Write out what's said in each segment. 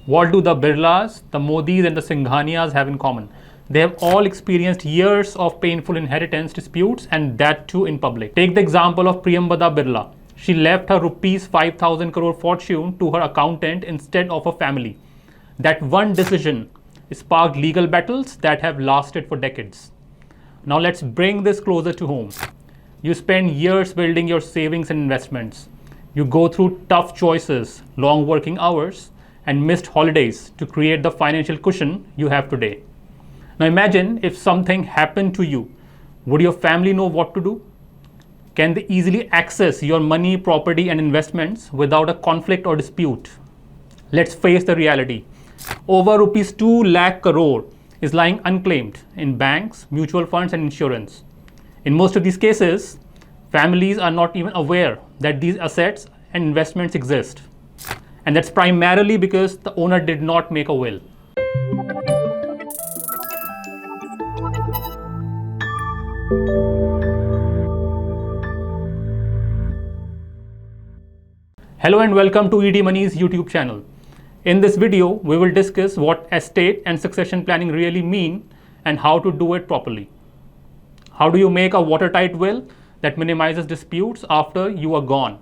What do the Birlas, the Modis, and the Singhanias have in common? They have all experienced years of painful inheritance disputes, and that too in public. Take the example of Priyambada Birla. She left her rupees 5,000 crore fortune to her accountant instead of her family. That one decision sparked legal battles that have lasted for decades. Now let's bring this closer to home. You spend years building your savings and investments. You go through tough choices, long working hours, and missed holidays to create the financial cushion you have today. Now imagine if something happened to you. Would your family know what to do? Can they easily access your money, property, and investments without a conflict or dispute? Let's face the reality. Over rupees 2 lakh crore is lying unclaimed in banks, mutual funds, and insurance. In most of these cases, families are not even aware that these assets and investments exist. And that's primarily because the owner did not make a will. Hello and welcome to ED Money's YouTube channel. In this video, we will discuss what estate and succession planning really mean and how to do it properly. How do you make a watertight will that minimizes disputes after you are gone?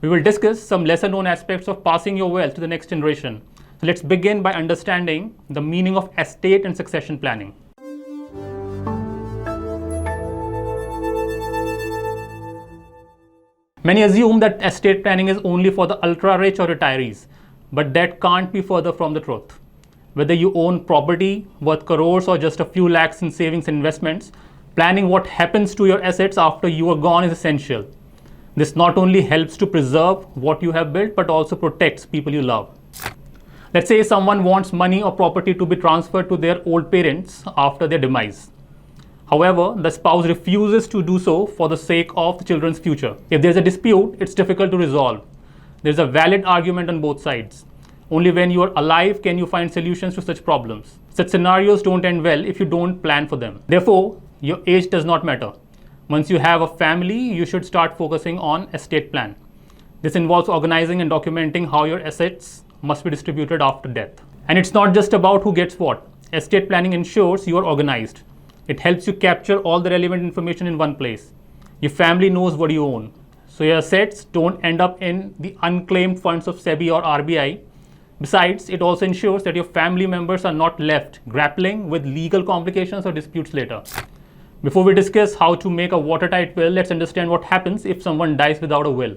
We will discuss some lesser known aspects of passing your wealth to the next generation. So let's begin by understanding the meaning of estate and succession planning. Many assume that estate planning is only for the ultra rich or retirees, but that can't be further from the truth. Whether you own property worth crores or just a few lakhs in savings and investments, planning what happens to your assets after you are gone is essential. This not only helps to preserve what you have built, but also protects people you love. Let's say someone wants money or property to be transferred to their old parents after their demise. However, the spouse refuses to do so for the sake of the children's future. If there's a dispute, it's difficult to resolve. There's a valid argument on both sides. Only when you are alive can you find solutions to such problems. Such scenarios don't end well if you don't plan for them. Therefore, your age does not matter. Once you have a family, you should start focusing on estate plan. This involves organizing and documenting how your assets must be distributed after death. And it's not just about who gets what. Estate planning ensures you are organized. It helps you capture all the relevant information in one place. Your family knows what you own, so your assets don't end up in the unclaimed funds of SEBI or RBI. Besides, it also ensures that your family members are not left grappling with legal complications or disputes later. Before we discuss how to make a watertight will, let's understand what happens if someone dies without a will.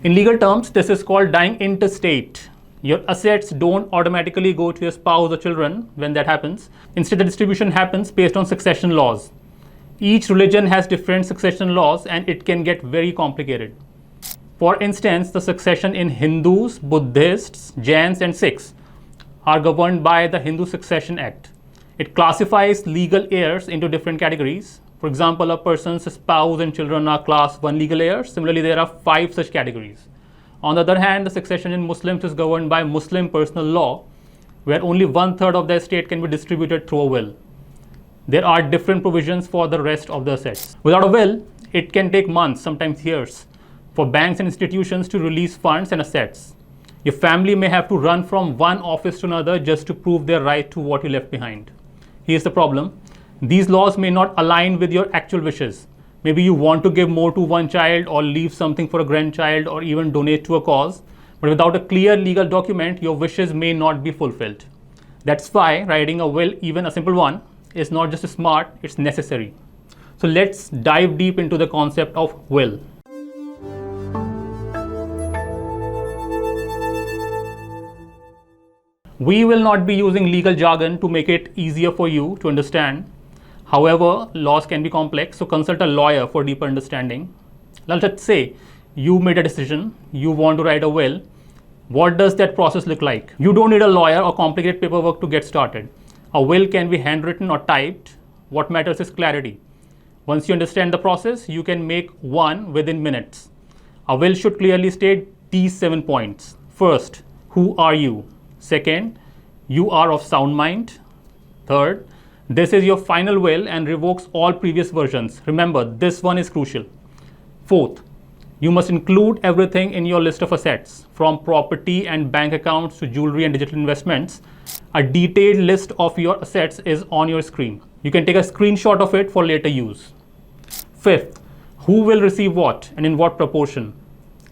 In legal terms, this is called dying intestate. Your assets don't automatically go to your spouse or children when that happens. Instead, the distribution happens based on succession laws. Each religion has different succession laws and it can get very complicated. For instance, the succession in Hindus, Buddhists, Jains, and Sikhs are governed by the Hindu Succession Act. It classifies legal heirs into different categories. For example, a person's spouse and children are class 1 legal heirs. Similarly, there are 5 such categories. On the other hand, the succession in Muslims is governed by Muslim personal law, where only 1/3 of the estate can be distributed through a will. There are different provisions for the rest of the assets. Without a will, it can take months, sometimes years, for banks and institutions to release funds and assets. Your family may have to run from one office to another just to prove their right to what you left behind. Here's the problem. These laws may not align with your actual wishes. Maybe you want to give more to one child or leave something for a grandchild or even donate to a cause. But without a clear legal document, your wishes may not be fulfilled. That's why writing a will, even a simple one, is not just smart, it's necessary. So let's dive deep into the concept of will. We will not be using legal jargon to make it easier for you to understand. However, laws can be complex, so consult a lawyer for deeper understanding. Now, let's say you made a decision, you want to write a will. What does that process look like? You don't need a lawyer or complicated paperwork to get started. A will can be handwritten or typed. What matters is clarity. Once you understand the process, you can make one within minutes. A will should clearly state these 7 points. First, who are you? Second, you are of sound mind. Third, this is your final will and revokes all previous versions. Remember, this one is crucial. Fourth, You must include everything in your list of assets, from property and bank accounts to jewelry and digital investments. A detailed list of your assets is on your screen. You can take a screenshot of it for later use. Fifth, who will receive what and in what proportion.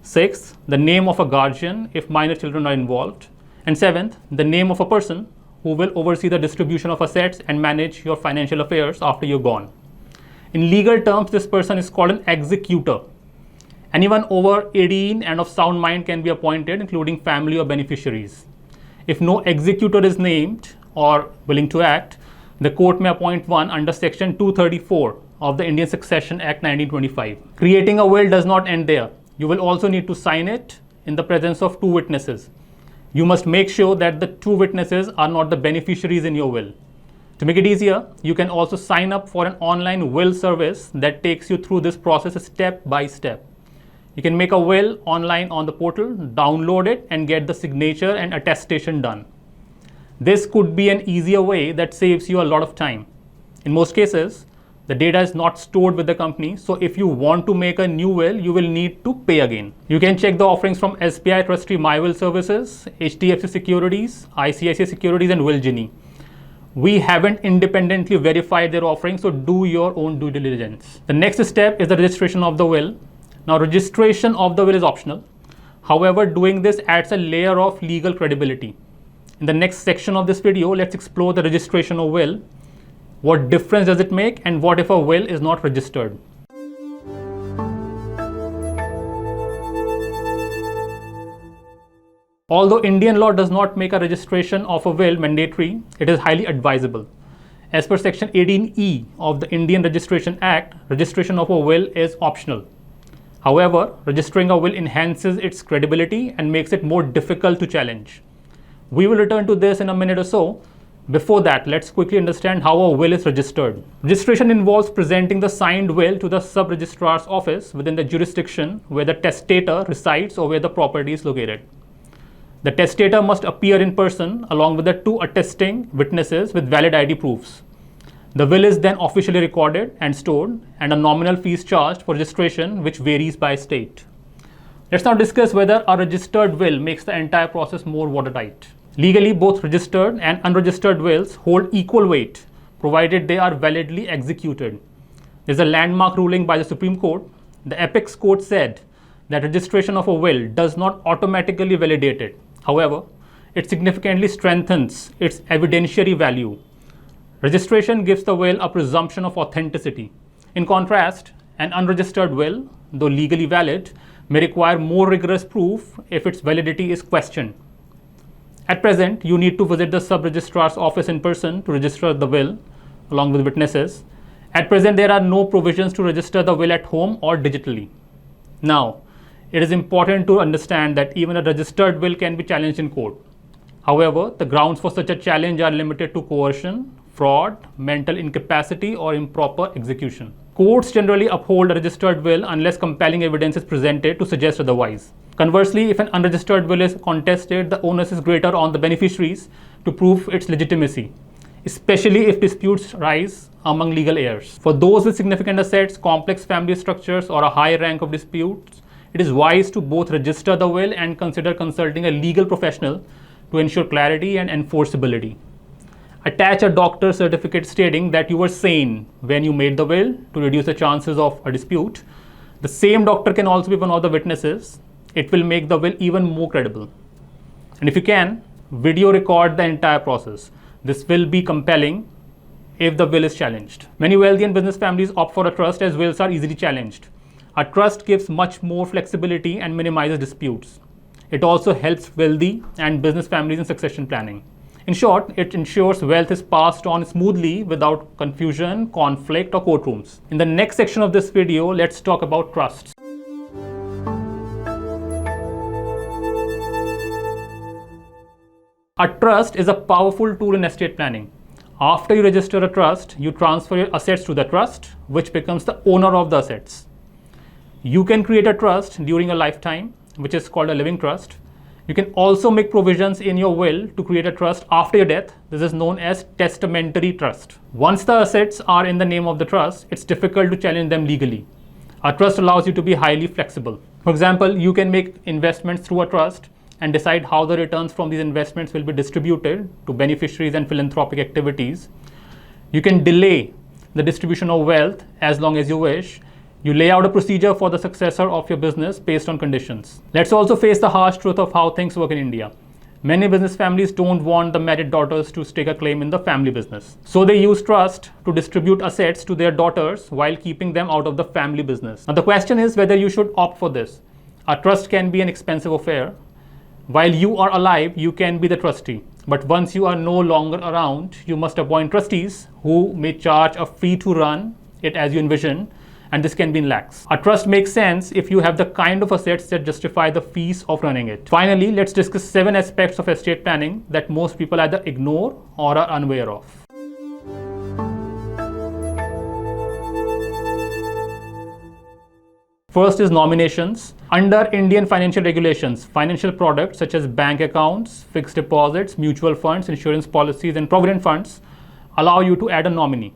Sixth, the name of a guardian if minor children are involved. And seventh, the name of a person who will oversee the distribution of assets and manage your financial affairs after you're gone. In legal terms, this person is called an executor. Anyone over 18 and of sound mind can be appointed, including family or beneficiaries. If no executor is named or willing to act, the court may appoint one under Section 234 of the Indian Succession Act 1925. Creating a will does not end there. You will also need to sign it in the presence of two witnesses. You must make sure that the two witnesses are not the beneficiaries in your will. To make it easier, you can also sign up for an online will service that takes you through this process step by step. You can make a will online on the portal, download it, and get the signature and attestation done. This could be an easier way that saves you a lot of time. In most cases, the data is not stored with the company, so if you want to make a new will, you will need to pay again. You can check the offerings from SBI Trustee My Will Services, HDFC Securities, ICICI Securities, and Willgenie. We haven't independently verified their offerings, so do your own due diligence. The next step is the registration of the will. Now, registration of the will is optional. However, doing this adds a layer of legal credibility. In the next section of this video, let's explore the registration of will. What difference does it make, and what if a will is not registered? Although Indian law does not make a registration of a will mandatory, it is highly advisable. As per Section 18E of the Indian Registration Act, registration of a will is optional. However, registering a will enhances its credibility and makes it more difficult to challenge. We will return to this in a minute or so. Before that, let's quickly understand how a will is registered. Registration involves presenting the signed will to the sub-registrar's office within the jurisdiction where the testator resides or where the property is located. The testator must appear in person along with the two attesting witnesses with valid ID proofs. The will is then officially recorded and stored, and a nominal fee is charged for registration, which varies by state. Let's now discuss whether a registered will makes the entire process more watertight. Legally, both registered and unregistered wills hold equal weight, provided they are validly executed. There's a landmark ruling by the Supreme Court. The Apex Court said that registration of a will does not automatically validate it. However, it significantly strengthens its evidentiary value. Registration gives the will a presumption of authenticity. In contrast, an unregistered will, though legally valid, may require more rigorous proof if its validity is questioned. At present, you need to visit the sub-registrar's office in person to register the will, along with witnesses. At present, there are no provisions to register the will at home or digitally. Now, it is important to understand that even a registered will can be challenged in court. However, the grounds for such a challenge are limited to coercion, fraud, mental incapacity, or improper execution. Courts generally uphold a registered will unless compelling evidence is presented to suggest otherwise. Conversely, if an unregistered will is contested, the onus is greater on the beneficiaries to prove its legitimacy, especially if disputes rise among legal heirs. For those with significant assets, complex family structures, or a high rank of disputes, it is wise to both register the will and consider consulting a legal professional to ensure clarity and enforceability. Attach a doctor's certificate stating that you were sane when you made the will to reduce the chances of a dispute. The same doctor can also be one of the witnesses. It will make the will even more credible. And if you can, video record the entire process. This will be compelling if the will is challenged. Many wealthy and business families opt for a trust as wills are easily challenged. A trust gives much more flexibility and minimizes disputes. It also helps wealthy and business families in succession planning. In short, it ensures wealth is passed on smoothly without confusion, conflict, or courtrooms. In the next section of this video, let's talk about trusts. A trust is a powerful tool in estate planning. After you register a trust, you transfer your assets to the trust, which becomes the owner of the assets. You can create a trust during a lifetime, which is called a living trust. You can also make provisions in your will to create a trust after your death. This is known as testamentary trust. Once the assets are in the name of the trust, it's difficult to challenge them legally. A trust allows you to be highly flexible. For example, you can make investments through a trust and decide how the returns from these investments will be distributed to beneficiaries and philanthropic activities. You can delay the distribution of wealth as long as you wish. You lay out a procedure for the successor of your business based on conditions. Let's also face the harsh truth of how things work in India. Many business families don't want the married daughters to stake a claim in the family business. So they use trust to distribute assets to their daughters while keeping them out of the family business. Now the question is whether you should opt for this. A trust can be an expensive affair. While you are alive, you can be the trustee. But once you are no longer around, you must appoint trustees who may charge a fee to run it as you envision, and this can be in lakhs. A trust makes sense if you have the kind of assets that justify the fees of running it. Finally, let's discuss 7 aspects of estate planning that most people either ignore or are unaware of. First is nominations. Under Indian financial regulations, financial products such as bank accounts, fixed deposits, mutual funds, insurance policies, and provident funds allow you to add a nominee.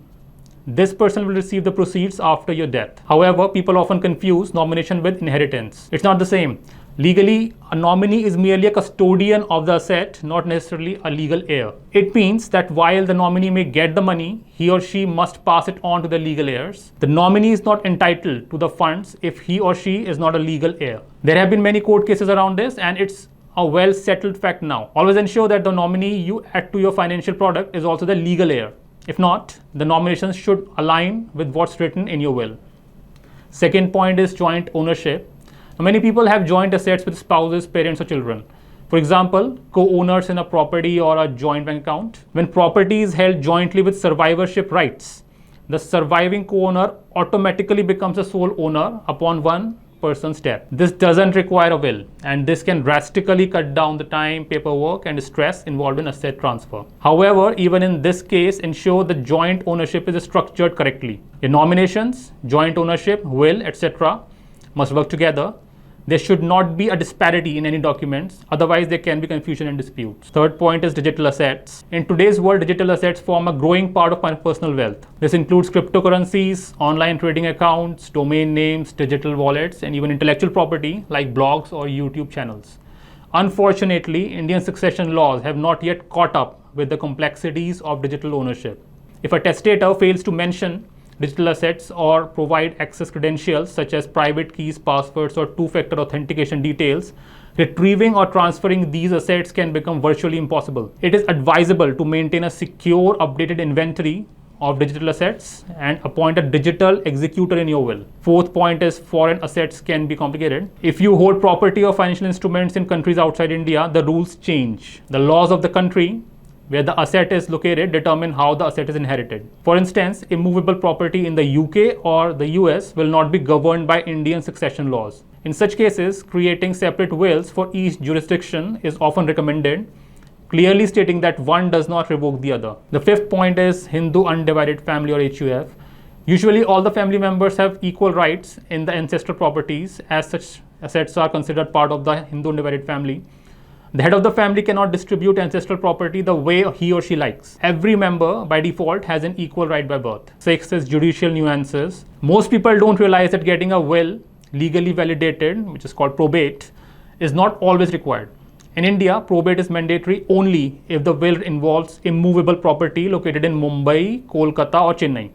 This person will receive the proceeds after your death. However, people often confuse nomination with inheritance. It's not the same. Legally, a nominee is merely a custodian of the asset, not necessarily a legal heir. It means that while the nominee may get the money, he or she must pass it on to the legal heirs. The nominee is not entitled to the funds if he or she is not a legal heir. There have been many court cases around this, and it's a well settled fact now. Always ensure that the nominee you add to your financial product is also the legal heir. If not, the nominations should align with what's written in your will. Second point is joint ownership. Now, many people have joint assets with spouses, parents, or children. For example, co-owners in a property or a joint bank account. When property is held jointly with survivorship rights, the surviving co-owner automatically becomes a sole owner upon one person's death. This doesn't require a will, and this can drastically cut down the time, paperwork, and stress involved in asset transfer. However, even in this case, ensure the joint ownership is structured correctly. Your nominations, joint ownership, will, etc. must work together. There should not be a disparity in any documents, otherwise there can be confusion and disputes. Third point is digital assets. In today's world, digital assets form a growing part of my personal wealth. This includes cryptocurrencies, online trading accounts, domain names, digital wallets, and even intellectual property like blogs or YouTube channels. Unfortunately, Indian succession laws have not yet caught up with the complexities of digital ownership. If a testator fails to mention digital assets or provide access credentials such as private keys, passwords, or two-factor authentication details, retrieving or transferring these assets can become virtually impossible. It is advisable to maintain a secure, updated inventory of digital assets and appoint a digital executor in your will. Fourth point is foreign assets can be complicated. If you hold property or financial instruments in countries outside India, the rules change. The laws of the country where the asset is located determine how the asset is inherited. For instance, immovable property in the UK or the US will not be governed by Indian succession laws. In such cases, creating separate wills for each jurisdiction is often recommended, clearly stating that one does not revoke the other. The fifth point is Hindu undivided family or HUF. Usually all the family members have equal rights in the ancestral properties, as such assets are considered part of the Hindu undivided family. The head of the family cannot distribute ancestral property the way he or she likes. Every member, by default, has an equal right by birth. Sixth is judicial nuances. Most people don't realize that getting a will legally validated, which is called probate, is not always required. In India, probate is mandatory only if the will involves immovable property located in Mumbai, Kolkata, or Chennai.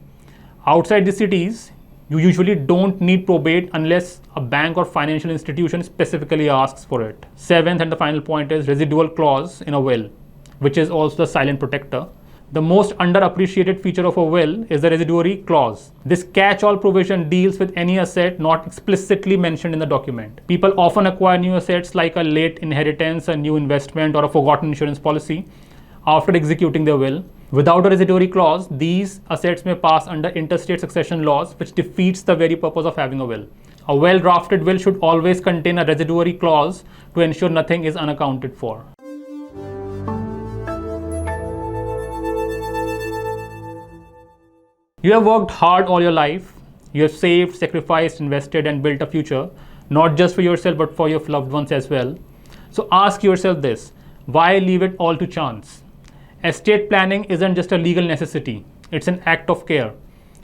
Outside the cities, you usually don't need probate unless a bank or financial institution specifically asks for it. Seventh and the final point is residual clause in a will, which is also the silent protector. The most underappreciated feature of a will is the residuary clause. This catch-all provision deals with any asset not explicitly mentioned in the document. People often acquire new assets like a late inheritance, a new investment, or a forgotten insurance policy after executing their will. Without a residuary clause, these assets may pass under intestate succession laws, which defeats the very purpose of having a will. A well-drafted will should always contain a residuary clause to ensure nothing is unaccounted for. You have worked hard all your life. You have saved, sacrificed, invested, and built a future, not just for yourself, but for your loved ones as well. So ask yourself this: why leave it all to chance? Estate planning isn't just a legal necessity, it's an act of care,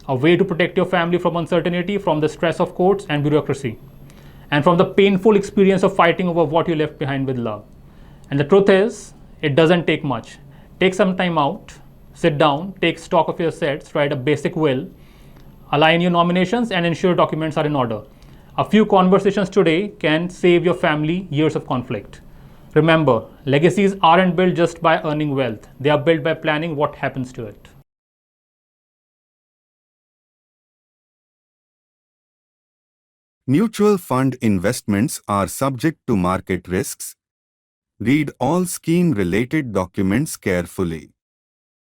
a way to protect your family from uncertainty, from the stress of courts and bureaucracy. and from the painful experience of fighting over what you left behind with love. And the truth is, it doesn't take much. Take some time out, sit down, take stock of your assets, write a basic will, align your nominations, and ensure documents are in order. A few conversations today can save your family years of conflict. Remember, legacies aren't built just by earning wealth, they are built by planning what happens to it. Mutual fund investments are subject to market risks. Read all scheme-related documents carefully.